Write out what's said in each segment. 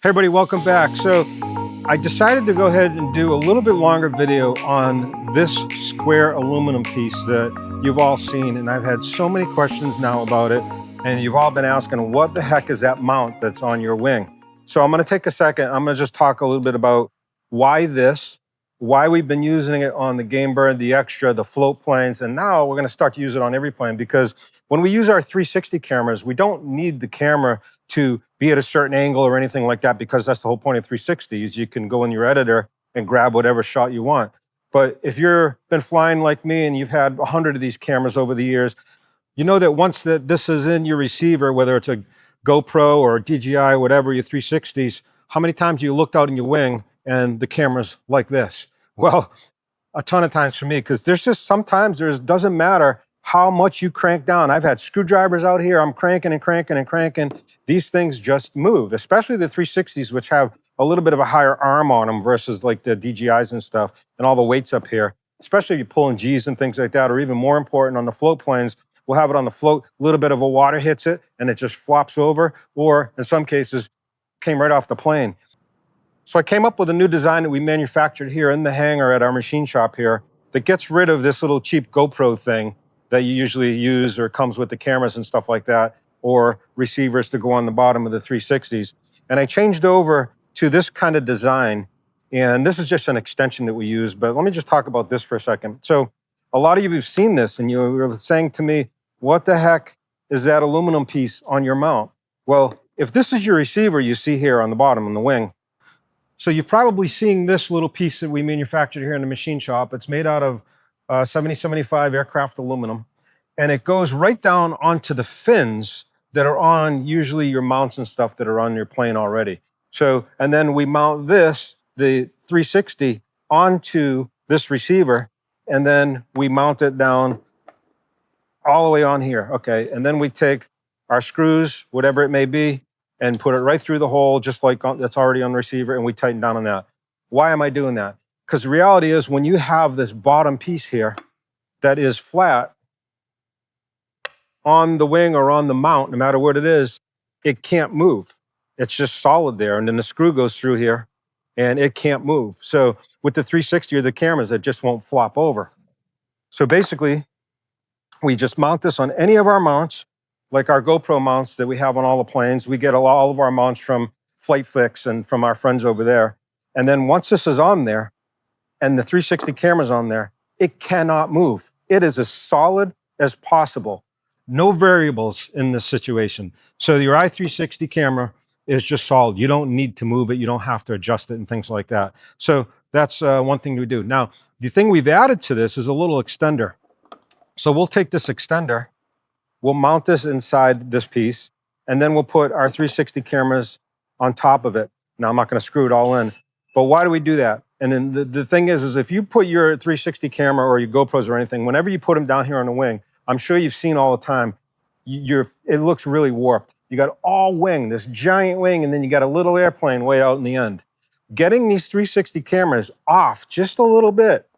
Hey everybody, welcome back. So I decided to go ahead and do a little bit longer video on this square aluminum piece that you've all seen, and I've had so many questions now about it, and you've all been asking, what the heck is that mount that's on your wing? So I'm gonna take a second, I'm gonna just talk a little bit about why this, why we've been using it on the Xgamebird, the Extra, the float planes, and now we're gonna start to use it on every plane, because when we use our 360 cameras, we don't need the camera to be at a certain angle or anything like that, because that's the whole point of 360 is you can go in your editor and grab whatever shot you want. But if you've been flying like me and you've had 100 of these cameras over the years, you know that once this is in your receiver, whether it's a GoPro or a DJI, whatever, your 360s, how many times you looked out in your wing and the camera's like this? Well, a ton of times for me, because there's just sometimes doesn't matter how much you crank down. I've had screwdrivers out here, I'm cranking and cranking and cranking. These things just move, especially the 360s, which have a little bit of a higher arm on them versus like the DJIs and stuff, and all the weights up here, especially if you're pulling G's and things like that, or even more important on the float planes, we'll have it on the float, a little bit of a water hits it and it just flops over, or in some cases, came right off the plane. So I came up with a new design that we manufactured here in the hangar at our machine shop here that gets rid of this little cheap GoPro thing that you usually use, or comes with the cameras and stuff like that, or receivers to go on the bottom of the 360s. And I changed over to this kind of design. And this is just an extension that we use, but let me just talk about this for a second. So a lot of you have seen this and you were saying to me, what the heck is that aluminum piece on your mount? Well, if this is your receiver you see here on the bottom on the wing, so you've probably seen this little piece that we manufactured here in the machine shop. It's made out of 7075 aircraft aluminum, and it goes right down onto the fins that are on usually your mounts and stuff that are on your plane already. So, and then we mount this, the 360, onto this receiver, and then we mount it down all the way on here, okay? And then we take our screws, whatever it may be, and put it right through the hole, just like that's already on the receiver, and we tighten down on that. Why am I doing that? Because the reality is when you have this bottom piece here that is flat on the wing or on the mount, no matter what it is, it can't move. It's just solid there, and then the screw goes through here, and it can't move. So with the 360 or the cameras, it just won't flop over. So basically, we just mount this on any of our mounts, like our GoPro mounts that we have on all the planes. We get all of our mounts from FlightFlix and from our friends over there. And then once this is on there and the 360 camera's on there, it cannot move. It is as solid as possible. No variables in this situation. So your I360 camera is just solid. You don't need to move it. You don't have to adjust it and things like that. So that's one thing we do. Now, the thing we've added to this is a little extender. So we'll take this extender, we'll mount this inside this piece, and then we'll put our 360 cameras on top of it. Now, I'm not going to screw it all in, but why do we do that? And then the thing is if you put your 360 camera or your GoPros or anything, whenever you put them down here on the wing, I'm sure you've seen all the time, it looks really warped. You got all wing, this giant wing, and then you got a little airplane way out in the end. Getting these 360 cameras off just a little bit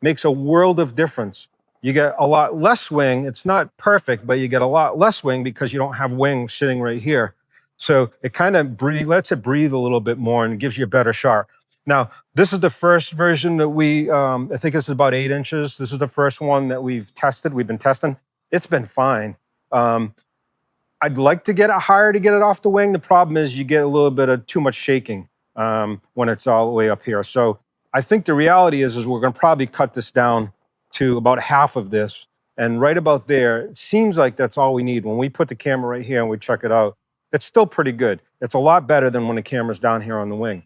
makes a world of difference. You get a lot less wing. It's not perfect, but you get a lot less wing because you don't have wing sitting right here. So it kind of lets it breathe a little bit more and gives you a better shot. Now, this is the first version that I think this is about 8 inches. This is the first one that we've tested. We've been testing. It's been fine. I'd like to get it higher to get it off the wing. The problem is you get a little bit of too much shaking when it's all the way up here. So I think the reality is we're going to probably cut this down to about half of this, and right about there, it seems like that's all we need. When we put the camera right here and we check it out, it's still pretty good. It's a lot better than when the camera's down here on the wing.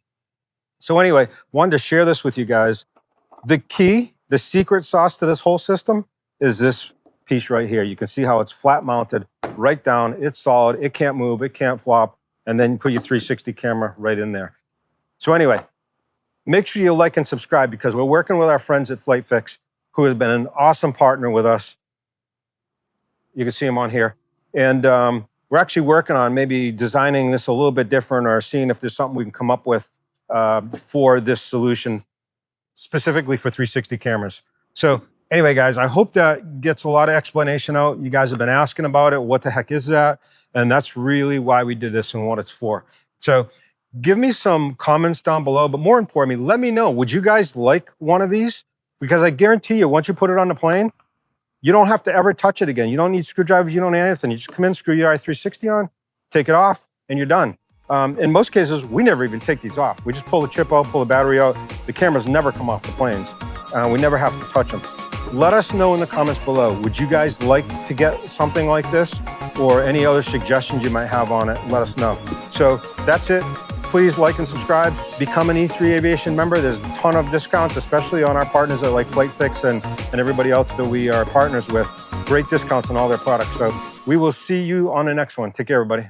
So anyway, wanted to share this with you guys. The key, the secret sauce to this whole system is this piece right here. You can see how it's flat mounted, right down, it's solid, it can't move, it can't flop, and then you put your 360 camera right in there. So anyway, make sure you like and subscribe, because we're working with our friends at FlightFix, who has been an awesome partner with us. You can see them on here. And we're actually working on maybe designing this a little bit different, or seeing if there's something we can come up with for this solution, specifically for 360 cameras. So anyway, guys, I hope that gets a lot of explanation out. You guys have been asking about it. What the heck is that? And that's really why we did this and what it's for. So Give me some comments down below, but more importantly, let me know, would you guys like one of these? Because I guarantee you, once you put it on the plane, you don't have to ever touch it again. You don't need screwdrivers, you don't need anything. You just come in, screw your i360 on, take it off, and you're done. In most cases, we never even take these off. We just pull the chip out, pull the battery out. The cameras never come off the planes. We never have to touch them. Let us know in the comments below, would you guys like to get something like this? Or any other suggestions you might have on it, let us know. So that's it. Please like and subscribe. Become an E3 Aviation member. There's a ton of discounts, especially on our partners like FlightFlix and everybody else that we are partners with. Great discounts on all their products. So we will see you on the next one. Take care, everybody.